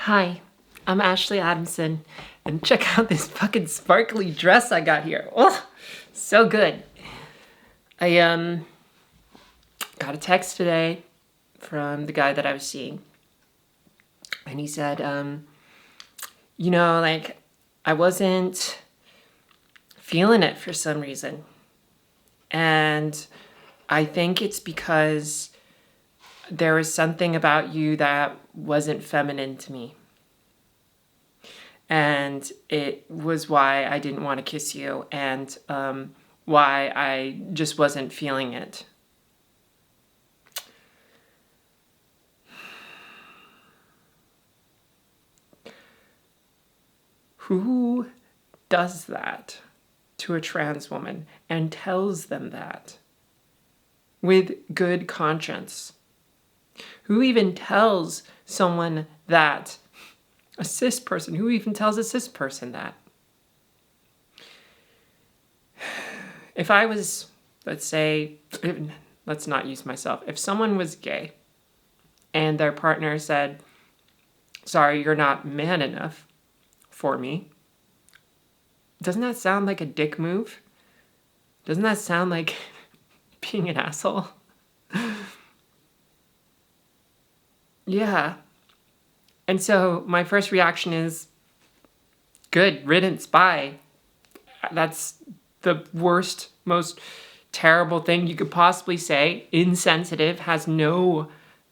Hi, I'm Ashley Adamson, and check out this fucking sparkly dress I got here. Oh, so good. I got a text today from the guy that I was seeing, and he said, I wasn't feeling it for some reason, and I think it's because there was something about you that wasn't feminine to me. And it was why I didn't want to kiss you, and why I just wasn't feeling it. Who does that to a trans woman and tells them that with good conscience? Who even tells someone that? A cis person. Who even tells a cis person that? If I was, let's not use myself. If someone was gay and their partner said, sorry, you're not man enough for me, doesn't that sound like a dick move? Doesn't that sound like being an asshole? Yeah. And so my first reaction is, good riddance, bye. That's the worst, most terrible thing you could possibly say. Insensitive, has no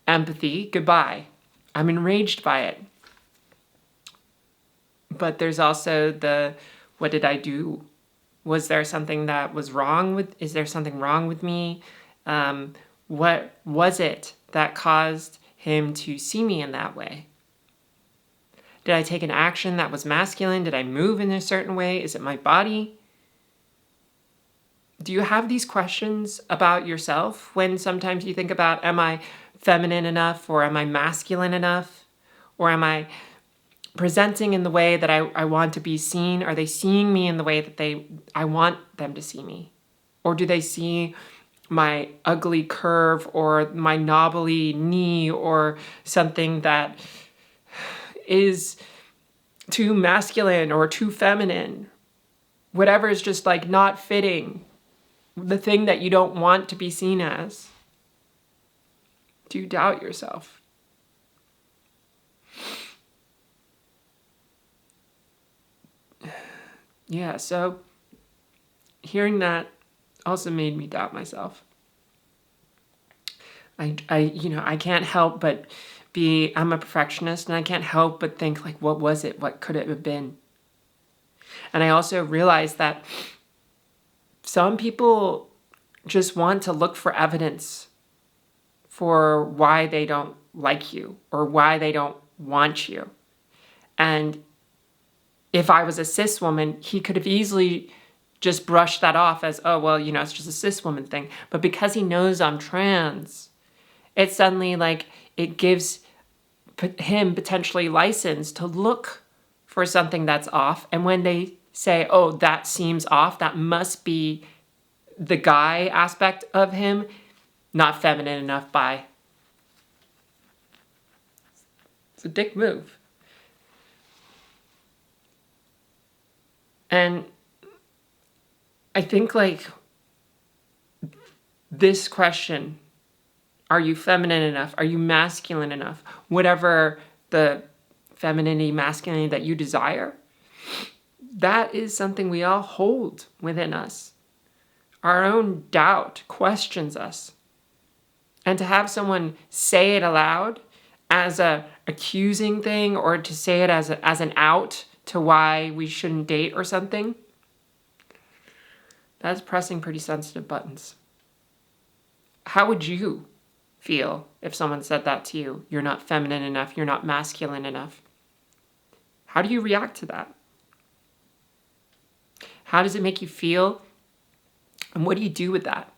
empathy. Goodbye. I'm enraged by it. But there's also what did I do? Was there something that was wrong with, is there something wrong with me? What was it that caused him to see me in that way? Did I take an action that was masculine? Did I move in a certain way? Is it my body? Do you have these questions about yourself when sometimes you think about, am I feminine enough, or am I masculine enough? Or am I presenting in the way that I want to be seen? Are they seeing me in the way that I want them to see me? Or do they see my ugly curve or my knobbly knee or something that is too masculine or too feminine? Whatever is just like not fitting, the thing that you don't want to be seen as. Do you doubt yourself? Yeah, so hearing that also made me doubt myself. I can't help but I'm a perfectionist, and I can't help but think, like, what was it? What could it have been? And I also realized that some people just want to look for evidence for why they don't like you or why they don't want you. And if I was a cis woman, he could have easily just brushed that off as, oh, well, it's just a cis woman thing. But because he knows I'm trans, it's suddenly like it gives him potentially license to look for something that's off. And when they say, oh, that seems off, that must be the guy aspect of him, not feminine enough, bye. It's a dick move. And I think, like, this question, are you feminine enough? Are you masculine enough? Whatever the femininity, masculinity that you desire, that is something we all hold within us. Our own doubt questions us. And to have someone say it aloud as a accusing thing, or to say it as an out to why we shouldn't date or something, that's pressing pretty sensitive buttons. How would you feel if someone said that to you? You're not feminine enough, you're not masculine enough. How do you react to that? How does it make you feel? And what do you do with that?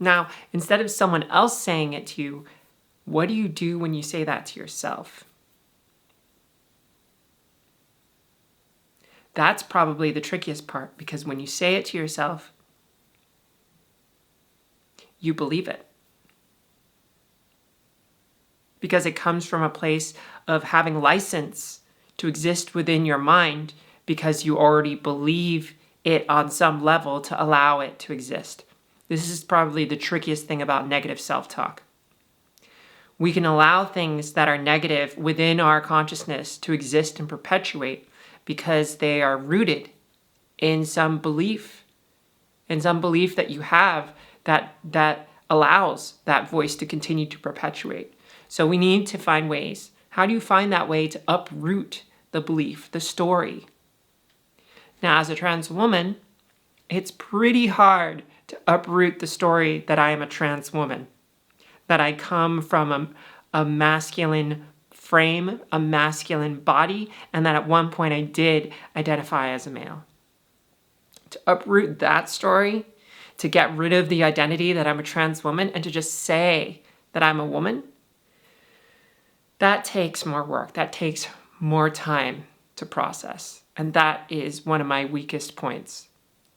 Now, instead of someone else saying it to you, what do you do when you say that to yourself? That's probably the trickiest part, because when you say it to yourself, you believe it. because it comes from a place of having license to exist within your mind because you already believe it on some level to allow it to exist. This is probably the trickiest thing about negative self-talk. We can allow things that are negative within our consciousness to exist and perpetuate because they are rooted in some belief that you have that allows that voice to continue to perpetuate. So we need to find ways. How do you find that way to uproot the belief, the story? Now, as a trans woman, it's pretty hard to uproot the story that I am a trans woman, that I come from a masculine frame, a masculine body, and that at one point I did identify as a male. To uproot that story, to get rid of the identity that I'm a trans woman, and to just say that I'm a woman, that takes more work. That takes more time to process. And that is one of my weakest points.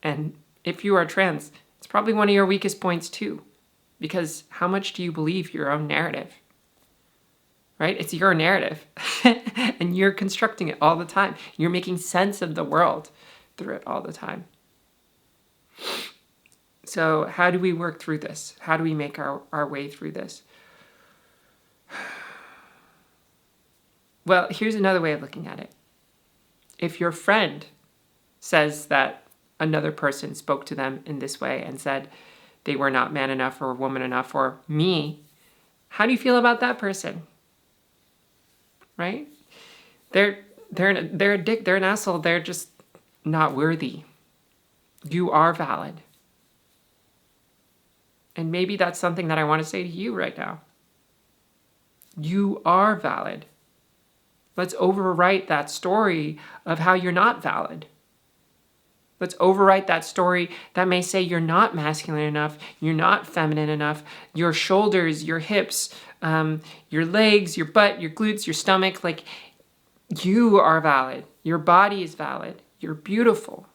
And if you are trans, it's probably one of your weakest points too. Because how much do you believe your own narrative? Right? It's your narrative. And you're constructing it all the time. You're making sense of the world through it all the time. So how do we work through this? How do we make our way through this? Well, here's another way of looking at it. If your friend says that another person spoke to them in this way and said they were not man enough or woman enough or me, how do you feel about that person? Right? They're a dick, they're an asshole, they're just not worthy. You are valid. And maybe that's something that I want to say to you right now. You are valid. Let's overwrite that story of how you're not valid. Let's overwrite that story that may say you're not masculine enough, you're not feminine enough, your shoulders, your hips, your legs, your butt, your glutes, your stomach, like you are valid. Your body is valid. You're beautiful.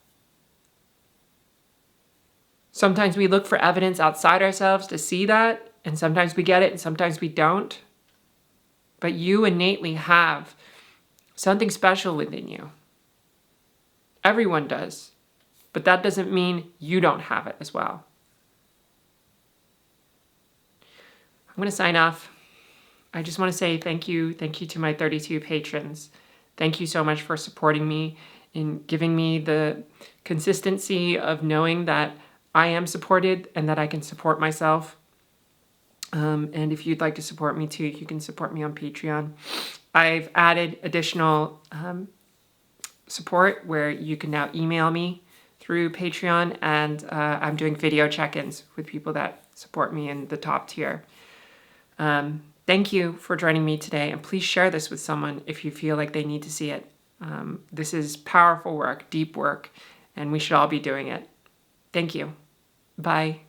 Sometimes we look for evidence outside ourselves to see that, and sometimes we get it and sometimes we don't. But you innately have something special within you. Everyone does. But that doesn't mean you don't have it as well. I'm going to sign off. I just want to say thank you. Thank you to my 32 patrons. Thank you so much for supporting me in giving me the consistency of knowing that I am supported and that I can support myself. And if you'd like to support me too, you can support me on Patreon. I've added additional support where you can now email me through Patreon, and I'm doing video check-ins with people that support me in the top tier. Thank you for joining me today, and please share this with someone if you feel like they need to see it. This is powerful work, deep work, and we should all be doing it. Thank you. Bye.